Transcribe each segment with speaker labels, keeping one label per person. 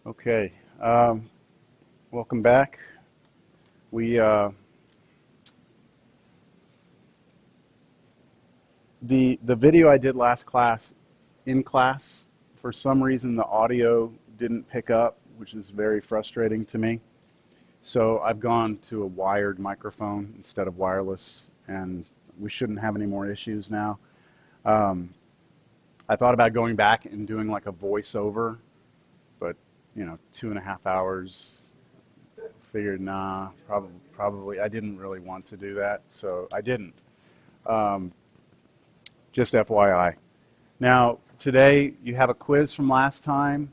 Speaker 1: Okay, welcome back. We the video I did last class, in class, for some reason the audio didn't pick up, which is very frustrating to me. So I've gone to a wired microphone instead of wireless, and we shouldn't have any more issues now. I thought about going back and doing like a voiceover, but 2.5 hours. Figured, nah, probably I didn't really want to do that, so I didn't. Just FYI. Now, today you have a quiz from last time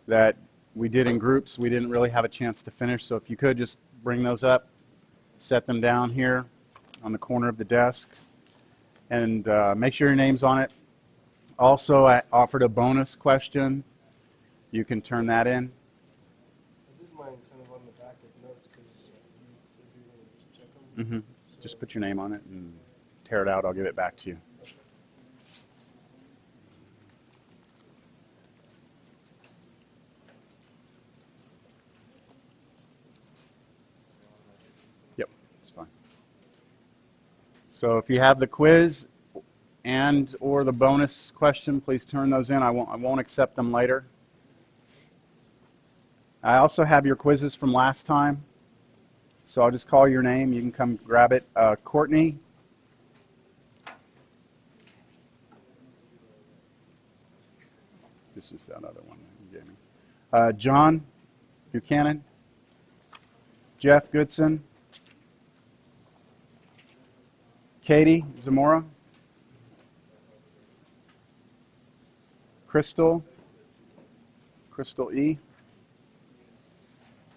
Speaker 1: that we did in groups. We didn't really have a chance to finish, so if you could just bring those up, set them down here on the corner of the desk, and make sure your name's on it. Also, I offered a bonus question. You can turn that in.
Speaker 2: I did mine kind of on the back of notes because you said you were going to check them.
Speaker 1: Mm-hmm. So just put your name on it and tear it out. I'll give it back to you.
Speaker 2: Okay.
Speaker 1: Yep, it's fine. So if you have the quiz and or the bonus question, please turn those in. I won't accept them later. I also have your quizzes from last time, so I'll just call your name. You can come grab it. Courtney. This is that other one you gave me. John Buchanan. Jeff Goodson. Katie Zamora. Crystal E.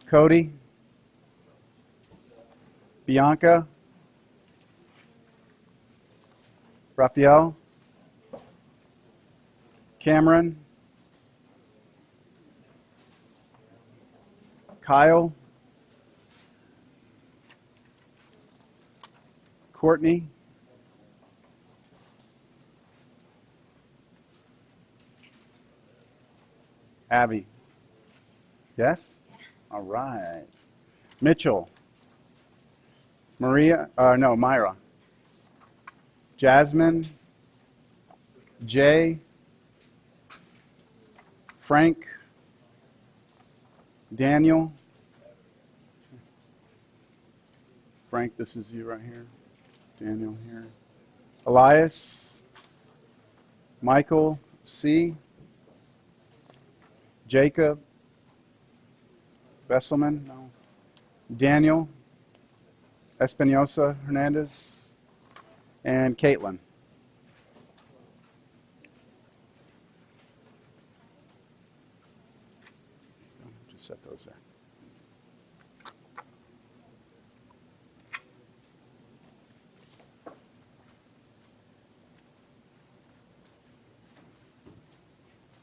Speaker 1: Cody, Bianca, Raphael, Cameron, Kyle, Courtney, Abby. Yes? All right. Mitchell. Myra. Jasmine. Jay. Frank. Daniel. Frank, this is you right here. Daniel here. Elias. Michael C. Jacob. Besselman, no. Daniel, Espinosa Hernandez, and Caitlin. Just set those there.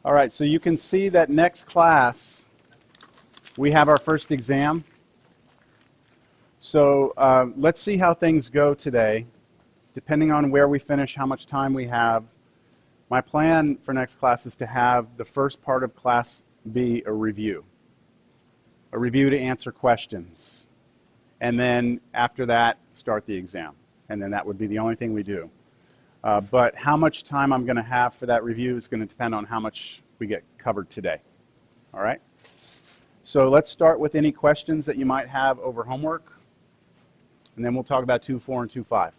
Speaker 1: All right, so you can see that next class we have our first exam. So let's see how things go today. Depending on where we finish, how much time we have. My plan for next class is to have the first part of class be a review. A review to answer questions. And then after that, start the exam. And then that would be the only thing we do. But how much time I'm going to have for that review is going to depend on how much we get covered today. All right? So let's start with any questions that you might have over homework, and then we'll talk about 2.4 and 2.5.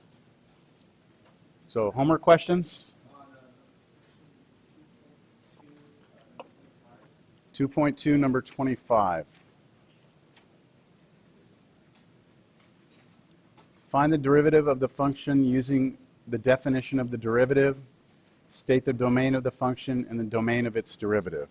Speaker 1: So homework questions? 2.2, number 25. Find the derivative of the function using the definition of the derivative. State the domain of the function and the domain of its derivative.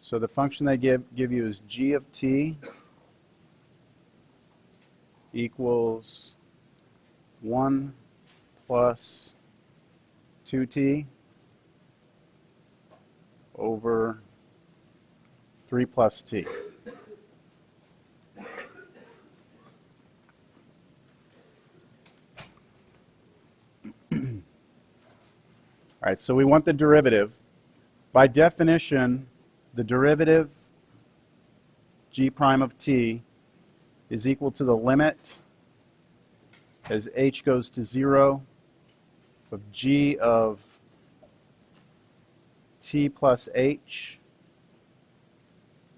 Speaker 1: So the function they give you is g of t equals 1 plus 2t over 3 plus t. All right, so we want the derivative. By definition, the derivative g prime of t is equal to the limit as h goes to 0 of g of t plus h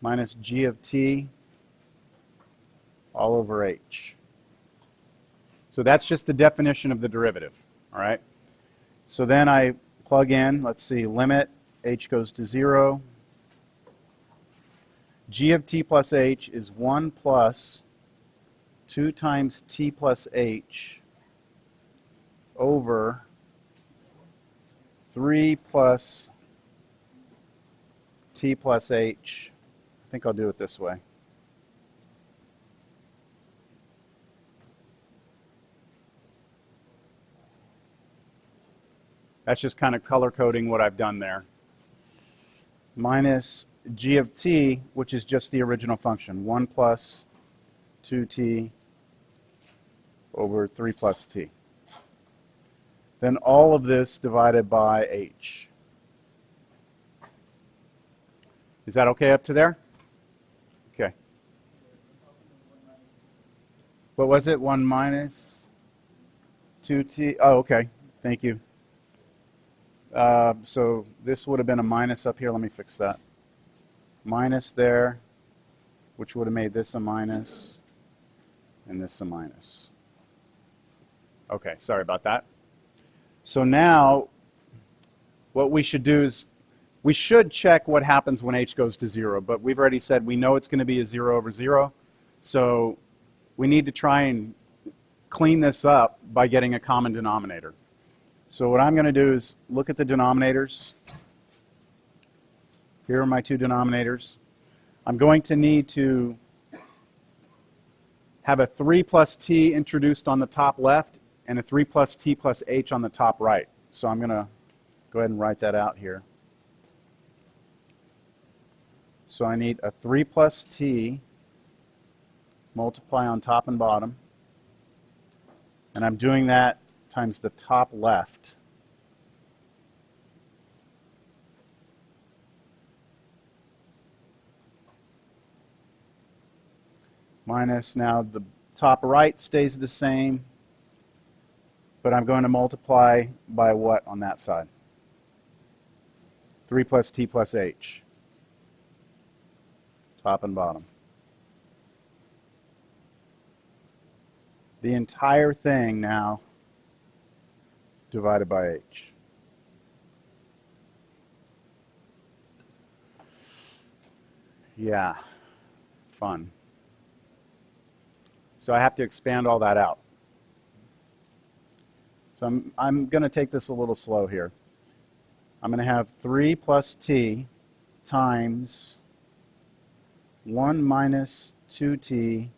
Speaker 1: minus g of t all over h. So that's just the definition of the derivative, all right? So then I plug in, let's see, limit h goes to 0. G of t plus h is 1 plus 2 times t plus h over 3 plus t plus h. I think I'll do it this way. That's just kind of color coding what I've done there. Minus g of t, which is just the original function, 1 plus 2t over 3 plus t. Then all of this divided by h. Is that okay up to there? Okay. What was it? 1 minus 2t? Oh, okay. Thank you. So this would have been a minus up here. Let me fix that. Minus there, which would have made this a minus, and this a minus. Okay, sorry about that. So now, what we should do is, we should check what happens when h goes to 0, but we've already said we know it's going to be a 0 over 0, so we need to try and clean this up by getting a common denominator. So what I'm going to do is look at the denominators. Here are my two denominators. I'm going to need to have a 3 plus t introduced on the top left and a 3 plus t plus h on the top right. So I'm going to go ahead and write that out here. So I need a 3 plus t multiply on top and bottom. And I'm doing that times the top left. Minus, now the top right stays the same, but I'm going to multiply by what on that side? 3 plus t plus h. Top and bottom. The entire thing now divided by h. Yeah, fun. So I have to expand all that out. So I'm going to take this a little slow here. I'm going to have 3 plus t times 1 minus 2t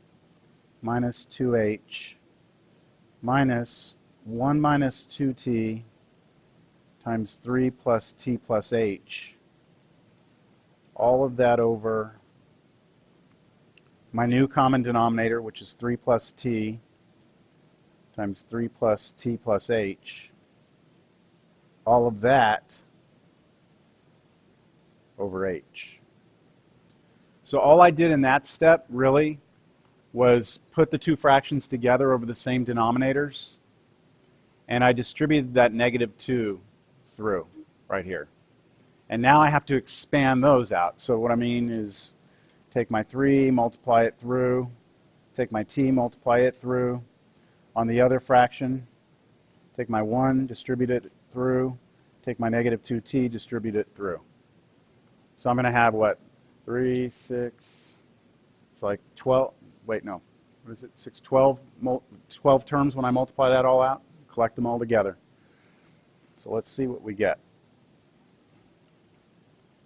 Speaker 1: minus 2h minus 1 minus 2t times 3 plus t plus h. All of that over my new common denominator, which is 3 plus t times 3 plus t plus h. All of that over h. So all I did in that step, really, was put the two fractions together over the same denominators, and I distributed that negative 2 through right here. And now I have to expand those out. So what I mean is take my 3, multiply it through, take my t, multiply it through. On the other fraction, take my 1, distribute it through, take my negative 2t, distribute it through. So I'm going to have what? 3, 6, it's like 12, wait, no, what is it? 6, 12 terms when I multiply that all out, collect them all together. So let's see what we get.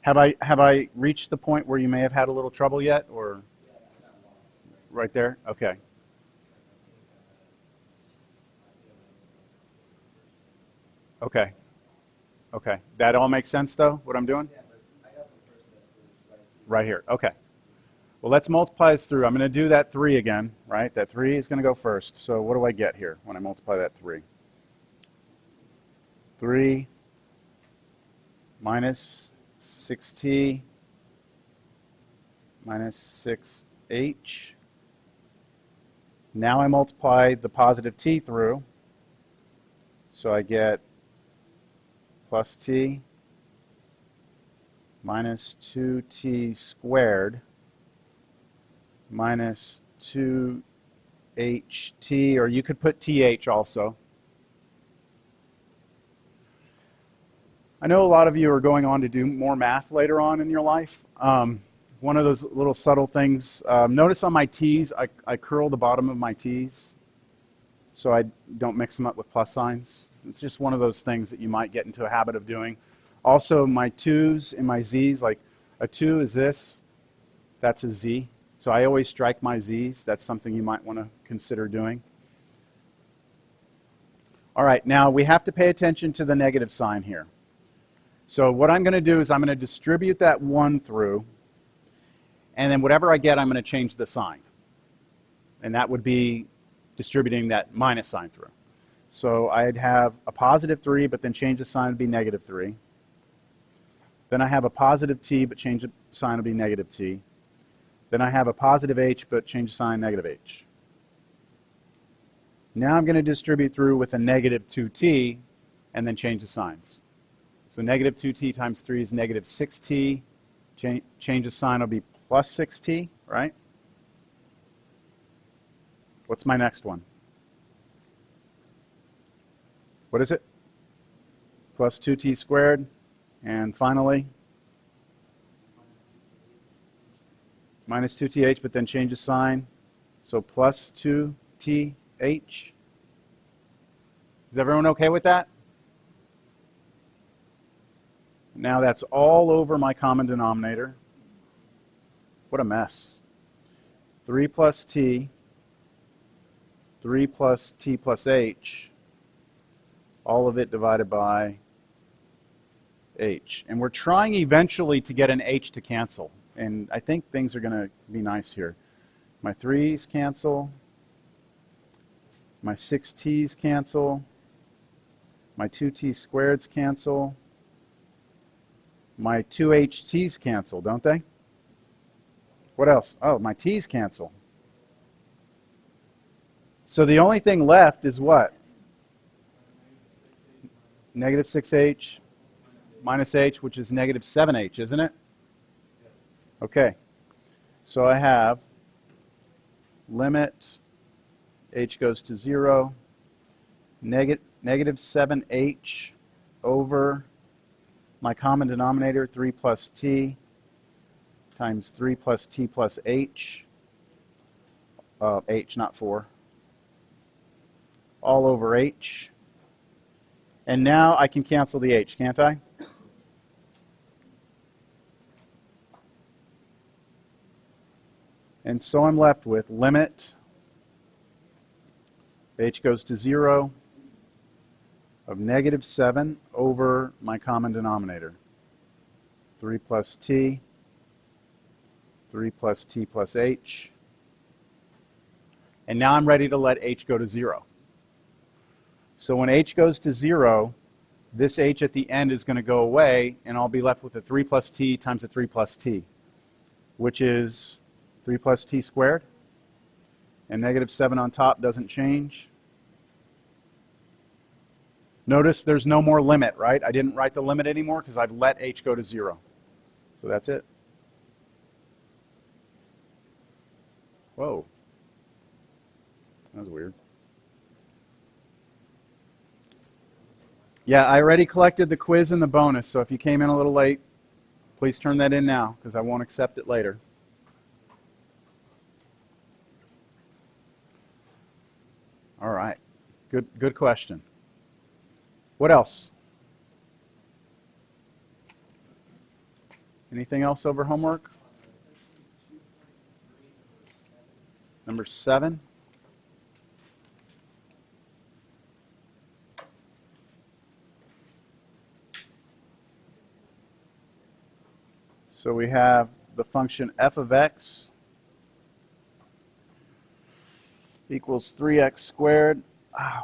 Speaker 1: Have I reached the point where you may have had a little trouble yet, or right there? Okay. Okay. Okay. That all makes sense, though, what I'm doing? Right here. Okay. Well, let's multiply this through. I'm going to do that 3 again, right? That 3 is going to go first. So what do I get here when I multiply that 3? 3 minus 6t minus 6h. Now I multiply the positive t through, so I get plus t minus 2t squared minus 2ht, or you could put th also. I know a lot of you are going on to do more math later on in your life. One of those little subtle things, notice on my t's, I curl the bottom of my t's so I don't mix them up with plus signs. It's just one of those things that you might get into a habit of doing. Also, my 2's and my z's, like a 2 is this, that's a z. So I always strike my z's. That's something you might want to consider doing. All right, now we have to pay attention to the negative sign here. So what I'm going to do is I'm going to distribute that 1 through, and then whatever I get, I'm going to change the sign. And that would be distributing that minus sign through. So I'd have a positive 3, but then change the sign to be negative 3. Then I have a positive t, but change the sign to be negative t. Then I have a positive h, but change the sign negative h. Now I'm going to distribute through with a negative 2t, and then change the signs. So negative 2t times 3 is negative 6t. Change the sign will be plus 6t, right? What's my next one? What is it? Plus 2t squared. And finally, minus 2th, but then change the sign. So plus 2th. Is everyone okay with that? Now that's all over my common denominator. What a mess. 3 plus t, 3 plus t plus h, all of it divided by h. And we're trying eventually to get an h to cancel. And I think things are going to be nice here. My 3's cancel. My 6t's cancel. My 2t squareds cancel. My 2ht's cancel, don't they? What else? Oh, my t's cancel. So the only thing left is what? Negative 6h minus h, which is negative 7h, isn't it? Okay. So I have limit h goes to 0, negative 7h over my common denominator, 3 plus t, times 3 plus t plus h, h, not 4, all over h. And now I can cancel the h, can't I? And so I'm left with limit h goes to 0 of negative 7 over my common denominator. 3 plus t, 3 plus t plus h. And now I'm ready to let h go to 0. So when h goes to 0, this h at the end is going to go away, and I'll be left with a 3 plus t times a 3 plus t, which is 3 plus t squared. And negative 7 on top doesn't change. Notice there's no more limit, right? I didn't write the limit anymore because I've let h go to 0. So that's it. Whoa. That was weird. Yeah, I already collected the quiz and the bonus, so if you came in a little late, please turn that in now because I won't accept it later. All right. Good question. What else? Anything else over homework? Number 7. So we have the function f of x equals 3x squared. Ow.